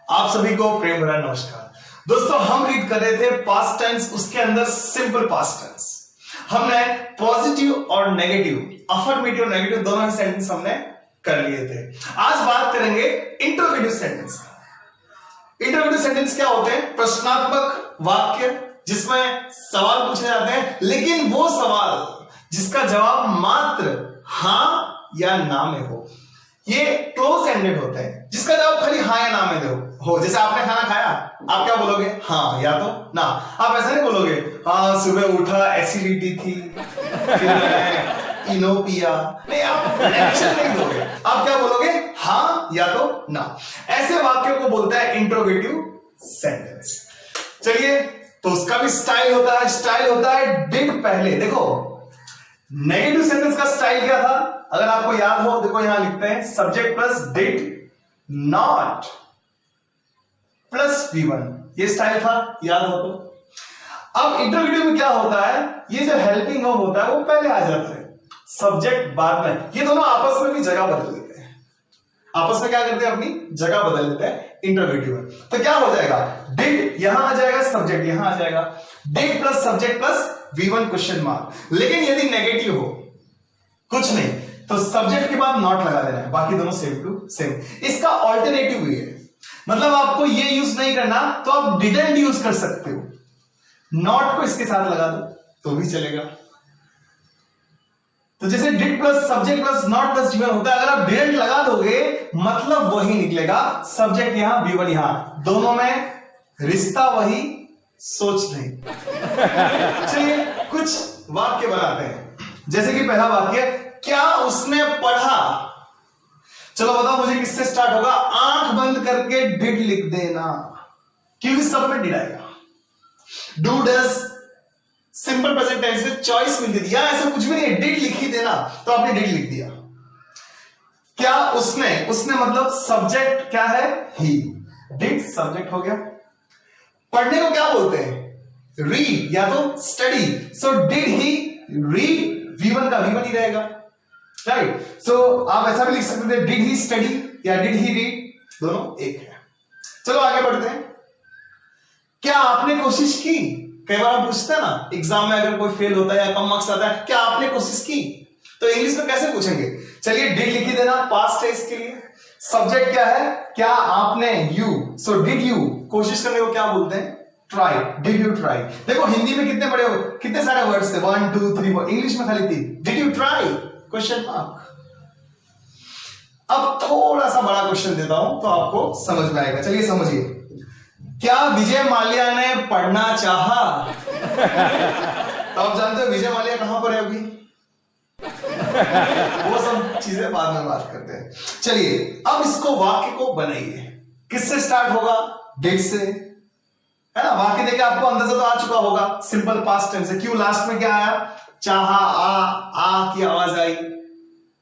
आप सभी को प्रेम भरा नमस्कार। दोस्तों, हम रीड कर रहे थे पास्ट टेंस, उसके अंदर सिंपल पास्ट टेंस। हमने पॉजिटिव और नेगेटिव, अफर्मेटिव और नेगेटिव दोनों ही सेंटेंस हमने कर लिए थे। आज बात करेंगे इंटरोगेटिव सेंटेंस। इंटरोगेटिव सेंटेंस क्या होते हैं? प्रश्नात्मक वाक्य जिसमें सवाल पूछे जाते हैं, लेकिन वो सवाल जिसका जवाब मात्र हां या ना में हो। ये क्लोज एंडेड होते हैं, जिसका जवाब खाली हाँ या ना में हो। जैसे आपने खाना खाया, आप क्या बोलोगे? हाँ या तो ना। आप ऐसा नहीं बोलोगे हाँ सुबह उठा एसिडिटी थी फिर इनो पिया, नहीं, आप एक्शन नहीं दोगे। आप क्या बोलोगे? हाँ या तो ना। ऐसे वाक्यों को बोलता है इंटरोगेटिव सेंटेंस। चलिए, तो उसका भी स्टाइल होता है। स्टाइल होता है डिड पहले। देखो, नेगेटिव सेंटेंस का स्टाइल क्या था? अगर आपको याद हो, देखो यहां लिखते हैं subject plus did not plus V1, ये स्टाइल था, याद हो तो। अब इंटरोगेटिव में क्या होता है? ये जो हेल्पिंग वर्ब होता है वो पहले आ जाता है, सब्जेक्ट बाद में। ये दोनों आपस में भी जगह बदल लेते हैं। आपस में क्या करते हैं? अपनी जगह बदल लेते हैं इंटरोगेटिव में। तो क्या हो जाएगा? डिड यहां आ जाएगा, सब्जेक्ट यहां आ जाएगा। Did plus subject plus V1 question mark. लेकिन यदि नेगेटिव हो, कुछ नहीं, तो सब्जेक्ट के बाद नॉट लगा देना है, बाकी दोनों सेम टू सेम। इसका ऑल्टरनेटिव भी है, मतलब आपको ये यूज नहीं करना तो आप डिडंट यूज कर सकते हो। नॉट को इसके साथ लगा दो तो भी चलेगा। तो जैसे did plus subject plus not plus V1 होता है, अगर आप डिडंट लगा दोगे मतलब वही निकलेगा, सब्जेक्ट यहां V1 यहां, दोनों में रिश्ता वही, सोच नहीं। चलिए कुछ वाक्य बनाते हैं। जैसे कि पहला वाक्य, क्या उसने पढ़ा? चलो बताओ मुझे, किससे स्टार्ट होगा? आंख बंद करके डिड लिख देना, क्योंकि सब में डिड आएगा। Do does simple present tense में चॉइस मिल गई, ऐसा कुछ भी नहीं, डिड लिख ही देना, तो आपने डिड लिख दिया। क्या उसने, उसने मतलब सब्जेक्ट क्या है? ही। डिड सब्जेक्ट हो गया। पढ़ने को क्या बोलते हैं? रीड या तो study. So did he read? V1 का V1 ही रहेगा, राइट। सो आप ऐसा भी लिख सकते थे, डिड ही स्टडी या डिड ही रीड, दोनों एक है। चलो आगे बढ़ते हैं। क्या आपने कोशिश की? कई बार आप पूछते हैं ना एग्जाम में, अगर कोई फेल होता है या कम मार्क्स आता है, क्या आपने कोशिश की? तो इंग्लिश में कैसे पूछेंगे? चलिए डिड लिख ही देना, पास्ट है इसके लिए। सब्जेक्ट क्या है? क्या आपने, यू। सो डिड यू, कोशिश करने को क्या बोलते हैं? ट्राई। Did you try? देखो हिंदी में कितने बड़े, कितने सारे वर्ड्स थे, 1 2 3 4, इंग्लिश में खाली 3। Did you try? Question mark. अब थोड़ा सा बड़ा क्वेश्चन देता हूं तो आपको समझ में आएगा। चलिए समझिए। क्या विजय माल्या ने पढ़ना चाहा? तो आप जानते हो विजय माल्या कहां पर है अभी? वो सब चीजें बाद में बात करते हैं। चलिए अब इसको, वाक्य को बनाइए। किससे स्टार्ट होगा? डिड से, है ना। वाक्य देखे आपको अंदाजा तो आ चुका होगा, सिंपल पास्ट टेंस है। क्यों लास्ट में क्या आया? चाहा, आ की आवाज आई,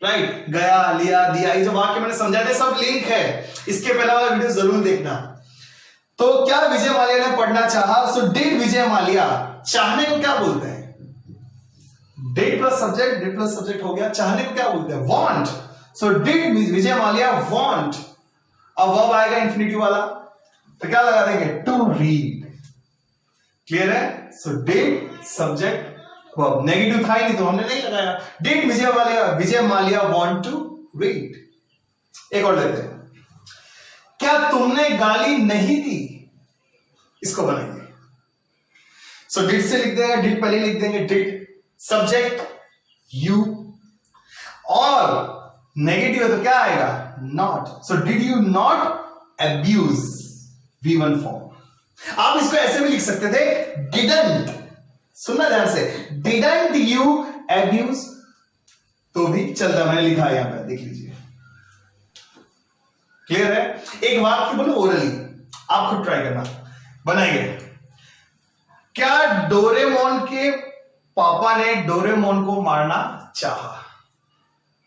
राइट। गया, लिया, दिया, ये जो वाक्य मैंने समझाए थे सब लिंक है, इसके पहले वाला वीडियो जरूर देखना। तो क्या विजय माल्या ने पढ़ना चाहा? सो डिड विजय माल्या। चाहने को क्या बोलते हैं? डिड प्लस सब्जेक्ट हो गया। चाहने को क्या बोलते हैं? Want. So did Vijay Mallya want. अब वर्ब आएगा इंफिनिटिव वाला, तो क्या लगा देंगे? To read. क्लियर है? So did subject verb, negative था ही नहीं तो हमने नहीं लगाया। Did Vijay Mallya want to read. एक और लेते हैं। क्या तुमने गाली नहीं दी? इसको बनाएंगे। सो डिड से लिख देंगे, डिड पहले लिख देंगे, डिड सब्जेक्ट यू, और नेगेटिव है तो क्या आएगा? Not. So did you not abuse? V1 form. आप इसको ऐसे भी लिख सकते थे, डिडंट, सुनना ध्यान से, डिडंट यू अब्यूज, तो भी चलता। मैंने लिखा है यहां पे, देख लीजिए। क्लियर है? एक वाक्य बोलो ओरली, आप खुद ट्राई करना, बनाइए। क्या डोरेमोन के पापा ने डोरेमोन को मारना चाहा?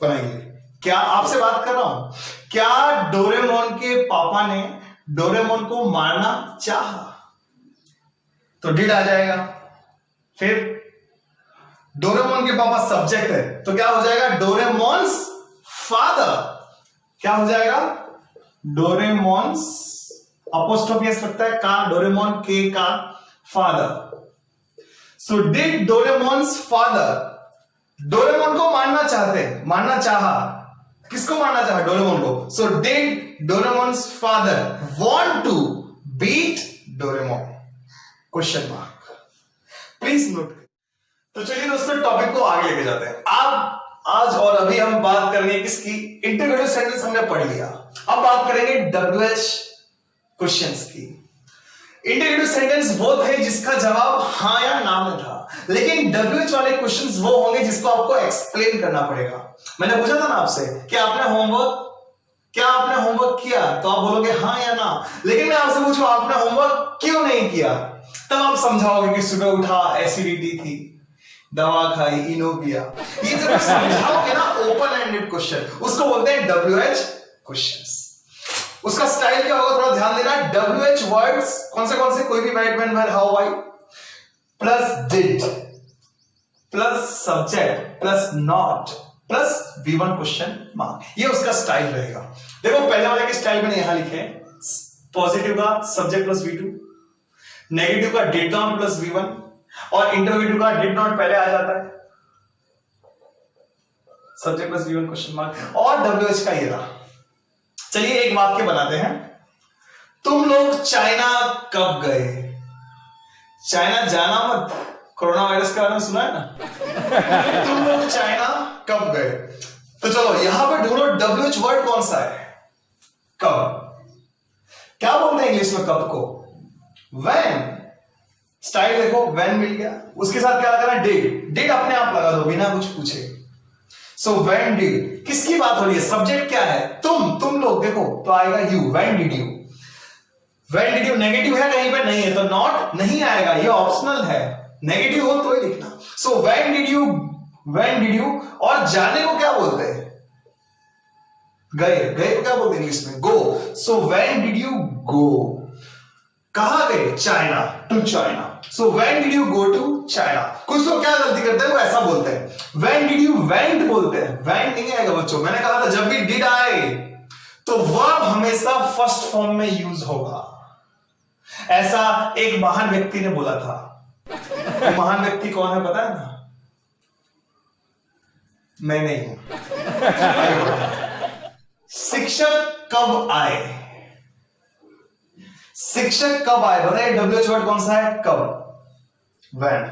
बनाइए। क्या, आपसे बात कर रहा हूं, क्या डोरेमोन के पापा ने डोरेमोन को मारना चाहा? तो डिड आ जाएगा। फिर डोरेमोन के पापा सब्जेक्ट है तो क्या हो जाएगा? डोरेमोन्स फादर। क्या हो जाएगा? डोरेमोन्स अपोस्ट्रोफी एस लगता है का, डोरेमोन के का father. So did Doraemon's father, Doraemon को मारना चाहा, किसको मारना चाहा? डोरेमोन को। So did Doraemon's father want to beat Doraemon? Question mark. Please note. तो चलिए दोस्तों टॉपिक को आगे लेके जाते हैं। आप आज और अभी हम बात करेंगे किसकी? इंटरव्यू सेंटेंस हमने पढ़ लिया, अब बात करेंगे WH क्वेश्चंस की। इंटरव्यू सेंटेंस वो थे जिसका जवाब हाँ या ना में था, लेकिन WH वाले क्वेश्चंस वो होंगे जिसको आपको एक्सप्लेन करना पड़ेगा। मैंने पूछा था ना आपसे कि आपने होमवर्क किया, तो आप बोलोगे हाँ या ना, लेकिन मैं आपसे पूछूं आपने होमवर्क क्यों नहीं किया, तब आप समझाओगे कि सुबह उठा, एसिडिटी थी, दवा खाई, इनो पिया। ये जब समझाओगे ना ओपन एंडेड क्वेश्चन, उसको बोलते हैं WH क्वेश्चंस। उसका स्टाइल क्या होगा थोड़ा ध्यान देना। WH वर्ड्स कौन से? कोई भी right man where how why plus did plus subject plus not plus V1 question mark, ये उसका स्टाइल रहेगा। देखो पहले वाले के स्टाइल में यहां लिखे पॉजिटिव का सब्जेक्ट प्लस V2, नेगेटिव का डिड नॉट प्लस V1 और इंटरव्यू का डिड नॉट पहले आ जाता है, subject plus V1 question mark, और WH का ये रहा। चलिए एक वाक्य बनाते हैं। तुम लोग चाइना कब गए? चाइना जाना मत, कोरोना वायरस के बारे में सुना है ना। तुम लोग चाइना कब गए? तो चलो यहां पे ढूंढो WH वर्ड कौन सा है? कब। क्या बोलते हैं इंग्लिश में कब को? व्हेन। स्टाइल देखो, व्हेन मिल गया, उसके साथ क्या करना? डिड अपने आप लगा दो बिना कुछ पूछे। सो व्हेन डिड, किसकी बात हो रही है? सब्जेक्ट क्या है? तुम लोग, देखो तो आएगा you, when did you. When did you negative है कहीं पे? नहीं है, तो नॉट नहीं आएगा, ये ऑप्शनल है, नेगेटिव हो तो ही लिखना। सो व्हेन डिड यू, और जाने को क्या बोलते हैं? गए को क्या बोलते हैं इंग्लिश में? Go. So when did you go, कहां गए? China, to China. So when did you go to China. कुछ लोग क्या गलती करते हैं, वो ऐसा बोलते हैं, व्हेन डिड यू वेंट बोलते हैं। वेंट नहीं आएगा बच्चों, मैंने कहा था जब भी डिड आए तो वर्ब हमेशा फर्स्ट फॉर्म में यूज होगा। ऐसा एक महान व्यक्ति ने बोला था। महान व्यक्ति कौन है पता है ना? मैं नहीं हूं। शिक्षक कब आए? शिक्षक कब आए बताइए? WH वर्ड कौन सा है? कब। व्हेन।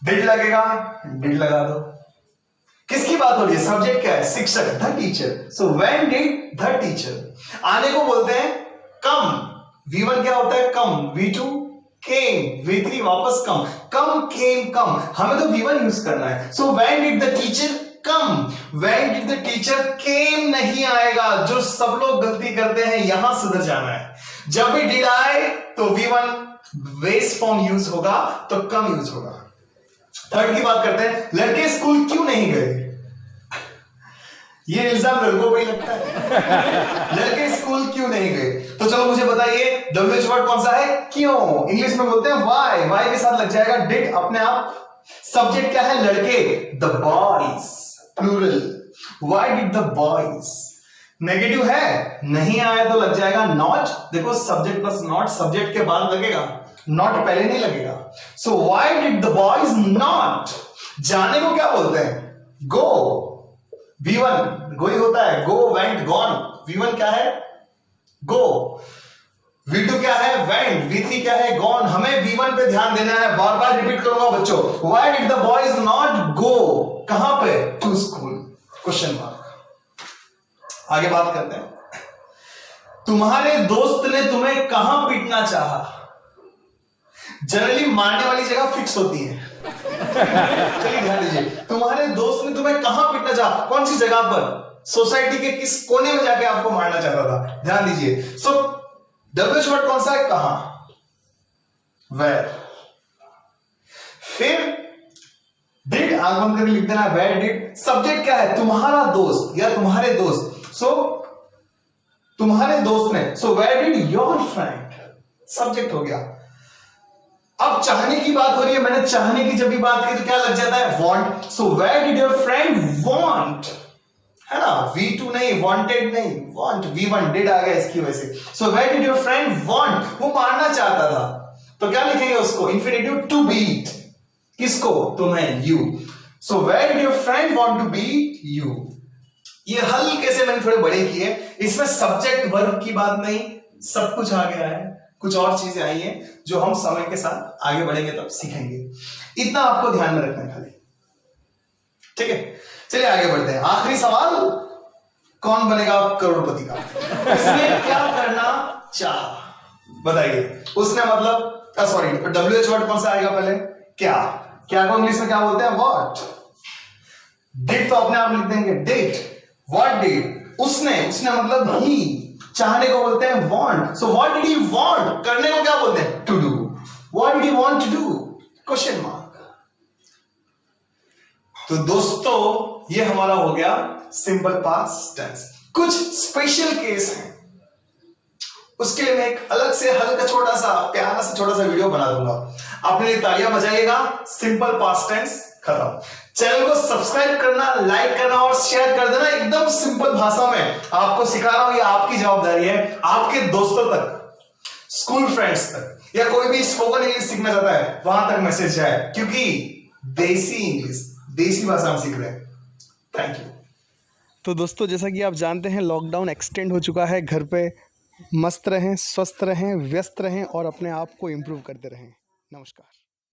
डिड लगेगा, डिड लगा दो। किसकी बात हो रही है? सब्जेक्ट क्या है? शिक्षक, the teacher. So when did the teacher. आने को बोलते हैं कम। V1 क्या होता है? कम। V2 केम, V3 वापस कम, कम। हमें तो V1 यूज करना है। सो when did the teacher come, when did the teacher came नहीं आएगा, जो सब लोग गलती करते हैं, यहां सुधर जाना है। जब भी डिड आए तो V1 बेस फॉर्म यूज होगा, तो कम यूज होगा। थर्ड की बात करते हैं, लड़के स्कूल क्यों नहीं गए? ये इल्जाम लड़कों पे ही लगता है। लड़के स्कूल क्यों नहीं गए? तो चलो मुझे बताइए WH वर्ड कौन सा है? क्यों। इंग्लिश में बोलते हैं वाई के साथ लग जाएगा डिड अपने आप। सब्जेक्ट क्या है? लड़के, the boys, plural. Why did the boys. Negative है, नहीं आया तो लग जाएगा नॉट। देखो सब्जेक्ट प्लस नॉट, सब्जेक्ट के बाद लगेगा, नॉट पहले नहीं लगेगा। So why did the boys not. जाने को क्या बोलते हैं? गो। V1 गो ही होता है, गो, वेंट, गॉन। V1 क्या है? गो। V2 क्या है? वेंट। V3 क्या है? गॉन। हमें V1 पे ध्यान देना है, बार बार रिपीट करूंगा बच्चों। Why did the boys not go, कहां पे? To school, question mark. आगे बात करते हैं। तुम्हारे दोस्त ने तुम्हें कहां पीटना चाहा? जनरली मारने वाली जगह फिक्स होती है। चलिए ध्यान दीजिए, तुम्हारे दोस्त ने तुम्हें कहां पीटना चाहा? कौन सी जगह पर? सोसाइटी के किस कोने में जाके आपको मारना चाहता था? ध्यान दीजिए। सो WH वर्ड कौन सा है? कहां, वेयर। फिर डिड आंख बंद करके लिख देना, वेयर डिड। सब्जेक्ट क्या है? तुम्हारा दोस्त या तुम्हारे दोस्त। सो तुम्हारे दोस्त ने, so where did your friend, subject हो गया। अब चाहने की बात हो रही है, मैंने चाहने की जब भी बात की तो क्या लग जाता है? Want. So where did your friend want, है ना, V2 नहीं, wanted नहीं, want, V1 did आ गया इसकी वजह से। So where did your friend want? वो मारना चाहता था, तो क्या लिखेंगे उसको? Infinitive to beat. किसको? तुम्हें, you। So where did your friend want to beat you? ये हल्के से मैंने थोड़े बड़े किए, इसमें सब्जेक्ट वर्ब की बात नहीं, सब कुछ आ गया है, कुछ और चीजें आई हैं जो हम समय के साथ आगे बढ़ेंगे तब सीखेंगे। इतना आपको ध्यान में रखना है खाली, ठीक है। चलिए आगे बढ़ते हैं। आखिरी सवाल, कौन बनेगा करोड़पति का? इसमें क्या करना चाह, बताइए। उसने मतलब सॉरी, WH वर्ड कौन सा आएगा पहले? क्या। क्या को इंग्लिश में क्या बोलते हैं? व्हाट। डिड तो अपने आप लिख देंगे, डिड। What did? उसने मतलब ही। चाहने को बोलते हैं want. So what did he want? करने को क्या बोलते हैं? To do. What did he want to do? Question mark. तो दोस्तों ये हमारा हो गया सिंपल पास्ट टेंस। कुछ स्पेशल केस हैं, उसके लिए मैं एक अलग से हल्का छोटा सा प्यारा सा छोटा सा वीडियो बना दूंगा। अपने लिए तालियां बजाइएगा। सिंपल पास्ट टेंस खत्म। चैनल को सब्सक्राइब करना, लाइक करना और शेयर कर देना। एकदम सिंपल भाषा में आपको सिखा रहा हूं, ये आपकी जवाबदारी है। आपके दोस्तों तक, स्कूल फ्रेंड्स तक, या कोई भी स्पोकन इंग्लिश सीखना चाहता है वहां तक मैसेज जाए, क्योंकि देसी इंग्लिश, देसी भाषा में सीख रहे हैं। Thank you. तो दोस्तों जैसा कि आप जानते हैं लॉकडाउन एक्सटेंड हो चुका है। घर पे मस्त रहें, स्वस्थ रहें, व्यस्त रहें और अपने आप को इम्प्रूव करते रहें। नमस्कार।